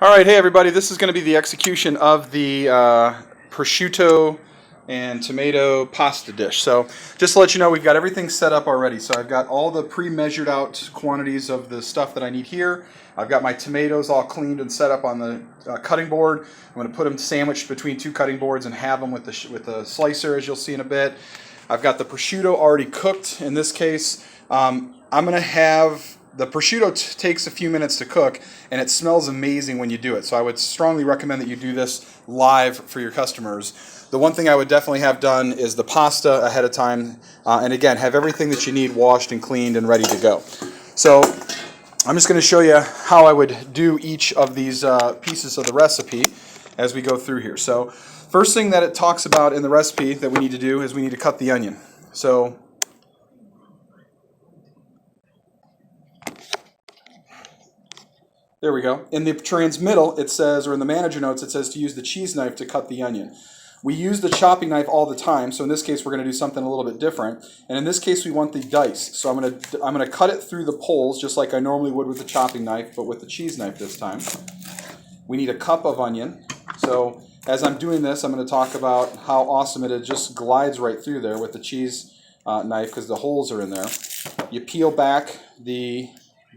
All right, hey everybody, this is going to be the execution of the prosciutto and tomato pasta dish. So just to let you know, we've got everything set up already. So I've got all the pre-measured out quantities of the stuff that I need here. I've got my tomatoes all cleaned and set up on the cutting board. I'm going to put them sandwiched between two cutting boards and have them with the slicer, as you'll see in a bit. I've got the prosciutto already cooked. In this case, I'm going to have the prosciutto takes a few minutes to cook, and it smells amazing when you do it. So I would strongly recommend that you do this live for your customers. The one thing I would definitely have done is the pasta ahead of time, and again, have everything that you need washed and cleaned and ready to go. So I'm just going to show you how I would do each of these pieces of the recipe as we go through here. So first thing that it talks about in the recipe that we need to do is we need to cut the onion. So there we go. In the transmittal, it says, or in the manager notes, it says to use the cheese knife to cut the onion. We use the chopping knife all the time, so in this case we're going to do something a little bit different. And in this case we want the dice. So I'm going to cut it through the poles just like I normally would with the chopping knife, but with the cheese knife this time. We need a cup of onion. So as I'm doing this, I'm going to talk about how awesome it just glides right through there with the cheese knife because the holes are in there. You peel back the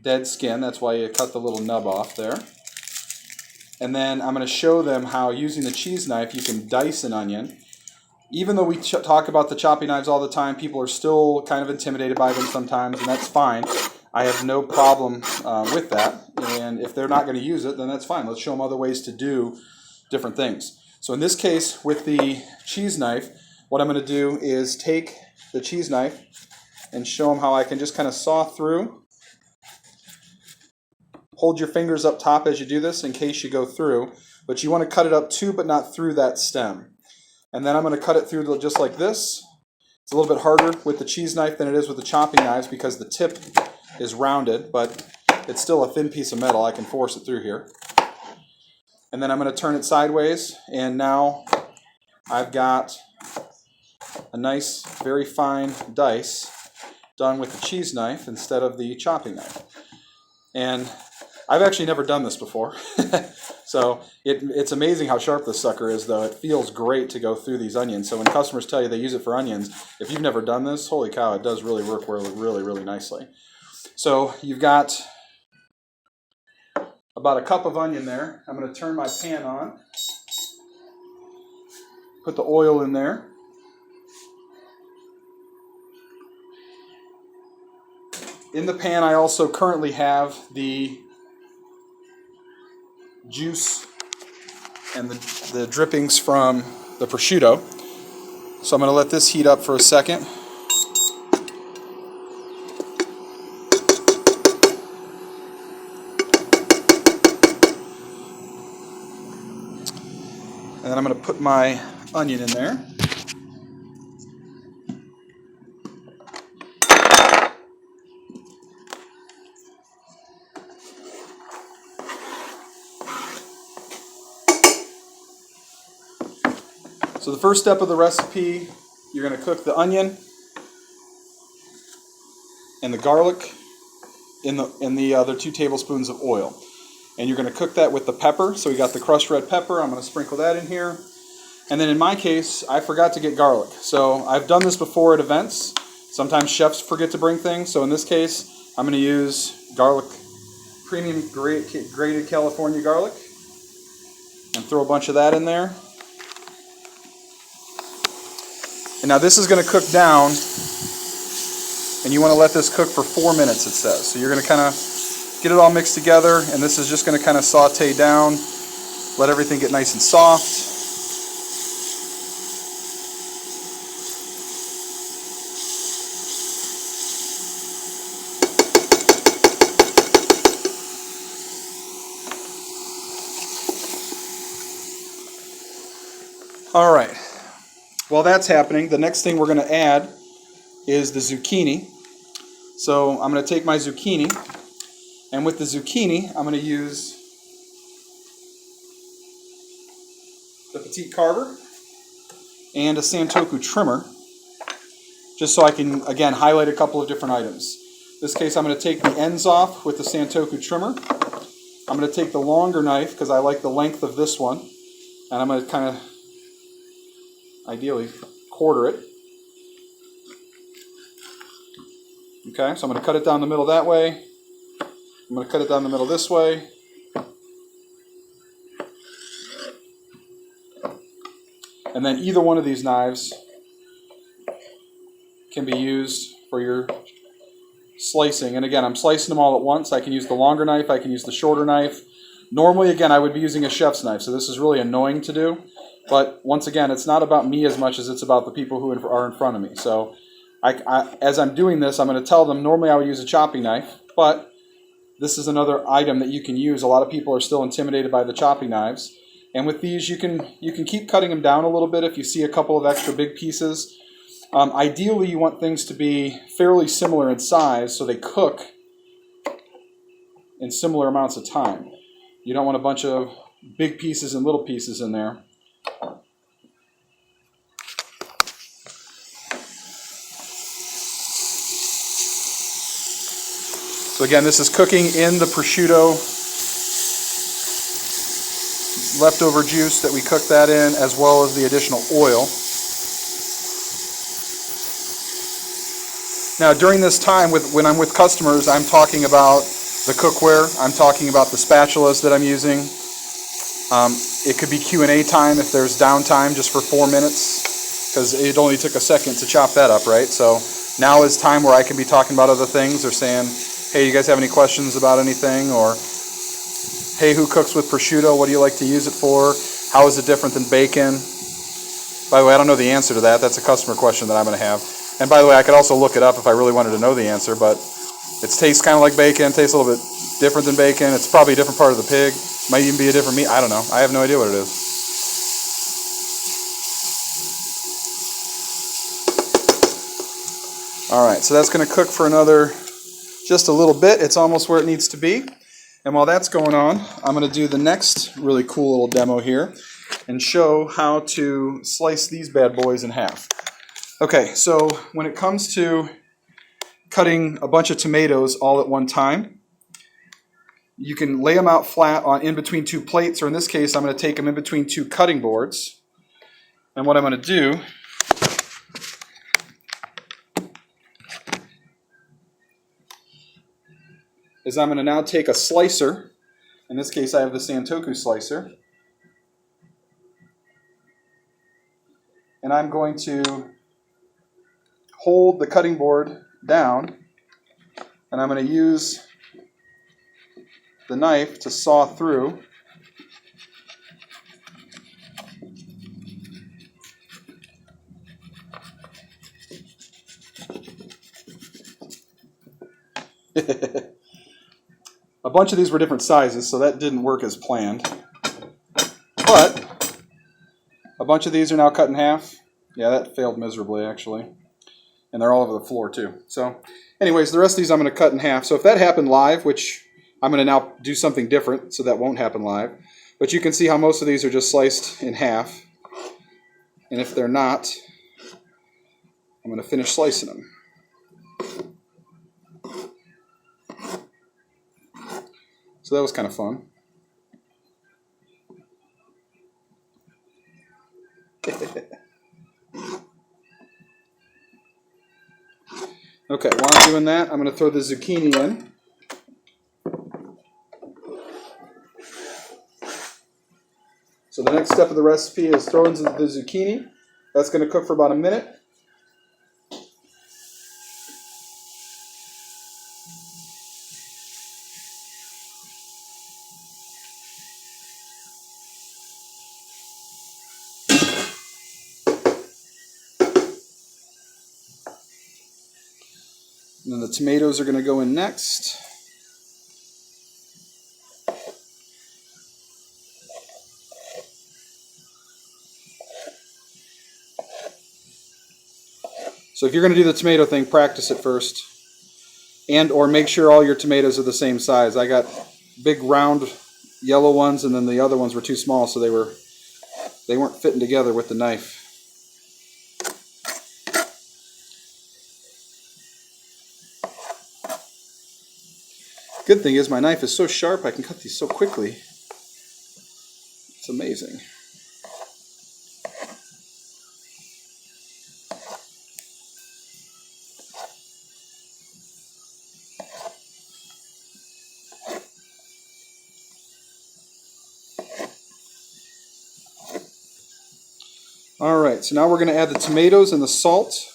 dead skin, that's why you cut the little nub off there. And then I'm going to show them how using the cheese knife you can dice an onion. Even though we talk about the chopping knives all the time, people are still kind of intimidated by them sometimes, and that's fine. I have no problem with that, and if they're not going to use it, then that's fine. Let's show them other ways to do different things. So in this case, with the cheese knife, what I'm going to do is take the cheese knife and show them how I can just kind of saw through. Hold your fingers up top as you do this in case you go through, but you want to cut it up to but not through that stem. And then I'm going to cut it through just like this. It's a little bit harder with the cheese knife than it is with the chopping knives because the tip is rounded, but it's still a thin piece of metal. I can force it through here. And then I'm going to turn it sideways, and now I've got a nice, very fine dice done with the cheese knife instead of the chopping knife. And I've actually never done this before, so it's amazing how sharp this sucker is, though. It feels great to go through these onions. So when customers tell you they use it for onions, if you've never done this, holy cow, it does really work really, really nicely. So you've got about a cup of onion there. I'm going to turn my pan on, put the oil in there. In the pan, I also currently have the juice and the drippings from the prosciutto. So I'm going to let this heat up for a second. And then I'm going to put my onion in there. So the first step of the recipe, you're going to cook the onion and the garlic in the other 2 tablespoons of oil. And you're going to cook that with the pepper. So we got the crushed red pepper. I'm going to sprinkle that in here. And then in my case, I forgot to get garlic. So I've done this before at events. Sometimes chefs forget to bring things. So in this case, I'm going to use garlic, premium grated California garlic, and throw a bunch of that in there. And now this is going to cook down, and you want to let this cook for 4 minutes, it says. So you're going to kind of get it all mixed together, and this is just going to kind of saute down, let everything get nice and soft. All right. While that's happening, the next thing we're going to add is the zucchini. So I'm going to take my zucchini, and with the zucchini, I'm going to use the petite carver and a Santoku trimmer, just so I can, again, highlight a couple of different items. In this case, I'm going to take the ends off with the Santoku trimmer, I'm going to take the longer knife because I like the length of this one, and I'm going to kind of, ideally, quarter it. Okay, so I'm going to cut it down the middle that way. I'm going to cut it down the middle this way. And then either one of these knives can be used for your slicing. And again, I'm slicing them all at once. I can use the longer knife. I can use the shorter knife. Normally, again, I would be using a chef's knife, so this is really annoying to do. But once again, it's not about me as much as it's about the people who are in front of me. So as I'm doing this, I'm going to tell them normally I would use a chopping knife, but this is another item that you can use. A lot of people are still intimidated by the chopping knives. And with these, you can keep cutting them down a little bit if you see a couple of extra big pieces. Ideally, you want things to be fairly similar in size so they cook in similar amounts of time. You don't want a bunch of big pieces and little pieces in there. So again, this is cooking in the prosciutto leftover juice that we cooked that in, as well as the additional oil. Now, during this time, when I'm with customers, I'm talking about the cookware. I'm talking about the spatulas that I'm using. It could be Q&A time if there's downtime just for 4 minutes, because it only took a second to chop that up, right? So now is time where I can be talking about other things, or saying, hey, you guys have any questions about anything? Or, hey, who cooks with prosciutto? What do you like to use it for? How is it different than bacon? By the way, I don't know the answer to that. That's a customer question that I'm going to have. And by the way, I could also look it up if I really wanted to know the answer, but it tastes kind of like bacon, tastes a little bit different than bacon. It's probably a different part of the pig. Might even be a different meat. I don't know. I have no idea what it is. All right, so that's going to cook for another just a little bit. It's almost where it needs to be. And while that's going on, I'm going to do the next really cool little demo here and show how to slice these bad boys in half. Okay, so when it comes to cutting a bunch of tomatoes all at one time, you can lay them out flat in between two plates, or in this case, I'm going to take them in between two cutting boards. And what I'm going to do is I'm going to now take a slicer. In this case, I have the Santoku slicer. And I'm going to hold the cutting board down, and I'm going to use the knife to saw through. A bunch of these were different sizes, so that didn't work as planned. But a bunch of these are now cut in half. Yeah, that failed miserably, actually. And they're all over the floor, too. So, anyways, the rest of these I'm going to cut in half. So if that happened live, which I'm going to now do something different, so that won't happen live. But you can see how most of these are just sliced in half. And if they're not, I'm going to finish slicing them. So that was kind of fun. Okay, while I'm doing that, I'm going to throw the zucchini in. So the next step of the recipe is throw in the zucchini. That's going to cook for about a minute. And then the tomatoes are going to go in next. So if you're going to do the tomato thing, practice it first. And or make sure all your tomatoes are the same size. I got big round yellow ones, and then the other ones were too small, so they weren't fitting together with the knife. Good thing is my knife is so sharp I can cut these so quickly. It's amazing. Alright, so now we're going to add the tomatoes and the salt.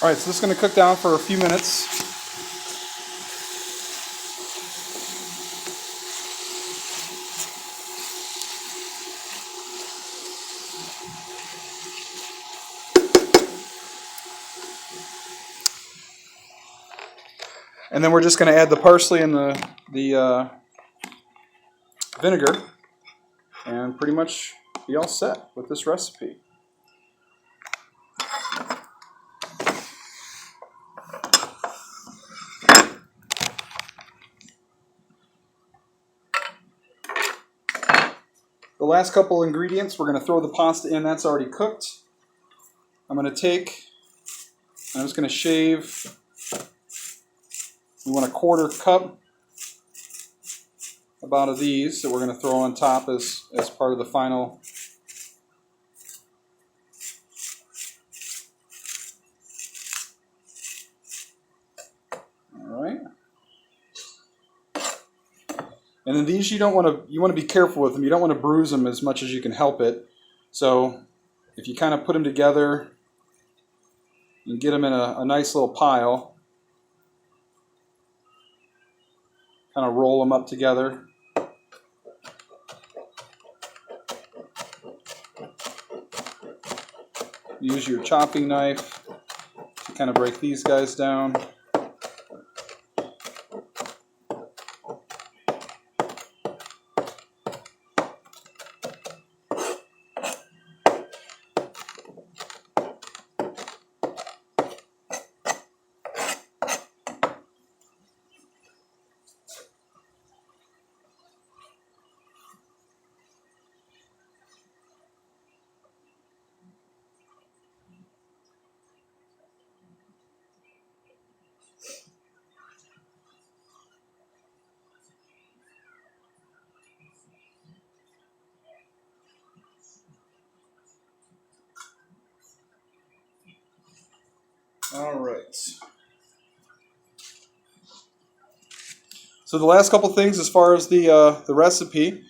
Alright, so this is going to cook down for a few minutes. And then we're just going to add the parsley and the vinegar and pretty much be all set with this recipe. The last couple ingredients, we're going to throw the pasta in. That's already cooked. I'm just going to shave, we want a 1/4 cup about of these that we're going to throw on top as part of the final. All right. And then these you want to be careful with them. You don't want to bruise them as much as you can help it. So if you kind of put them together and get them in a nice little pile, kind of roll them up together. Use your chopping knife to kind of break these guys down. All right. So the last couple things as far as the recipe,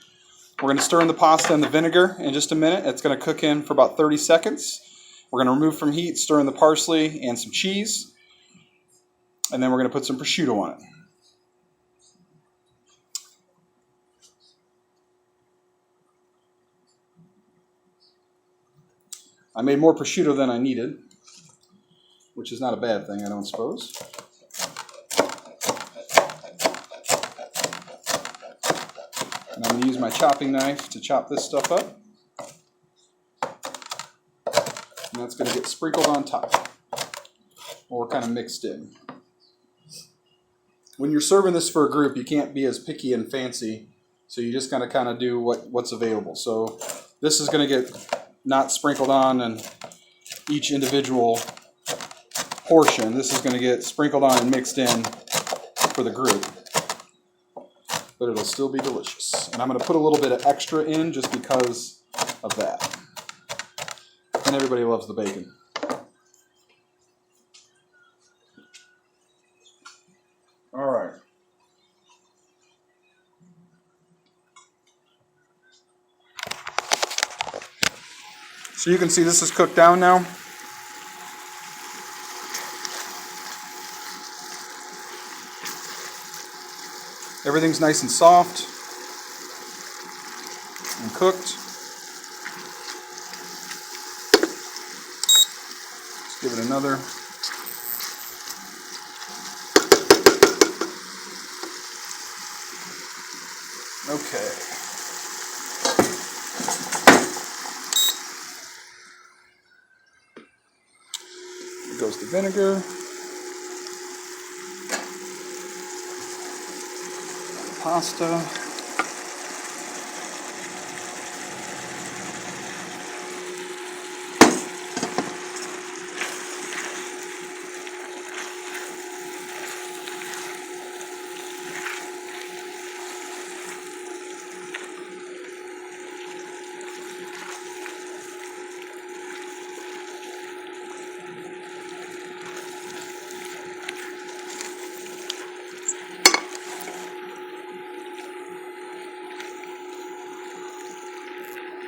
we're going to stir in the pasta and the vinegar in just a minute. It's going to cook in for about 30 seconds. We're going to remove from heat, stir in the parsley and some cheese, and then we're going to put some prosciutto on it. I made more prosciutto than I needed, which is not a bad thing, I don't suppose. And I'm going to use my chopping knife to chop this stuff up. And that's going to get sprinkled on top, or kind of mixed in. When you're serving this for a group, you can't be as picky and fancy, so you just gotta kind of do what's available. So this is going to get not sprinkled on in each individual portion. This is going to get sprinkled on and mixed in for the group. but it'll still be delicious. And I'm going to put a little bit of extra in just because of that. And everybody loves the bacon. All right. So you can see this is cooked down now. Everything's nice and soft and cooked. Let's give it another. Okay. Here goes the vinegar. Pasta.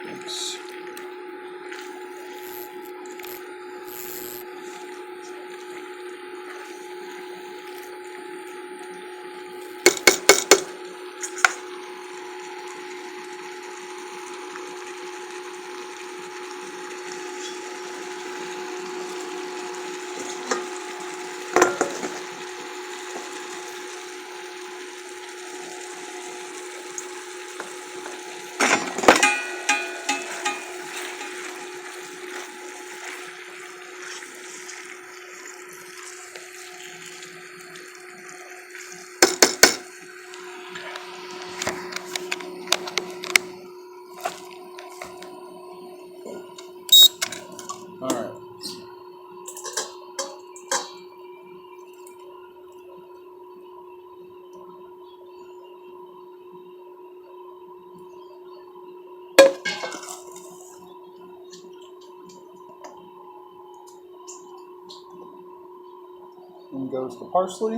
Thanks. All right. In goes the parsley.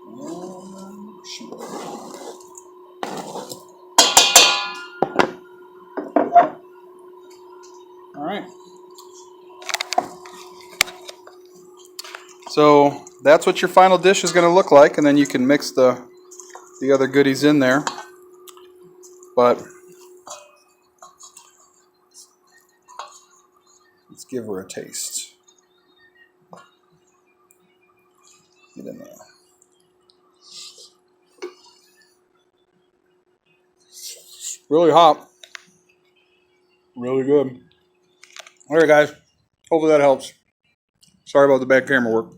And shoot. All right. So that's what your final dish is going to look like, and then you can mix the other goodies in there. But let's give her a taste. Get in there. Really hot. Really good. All right, guys. Hopefully that helps. Sorry about the bad camera work.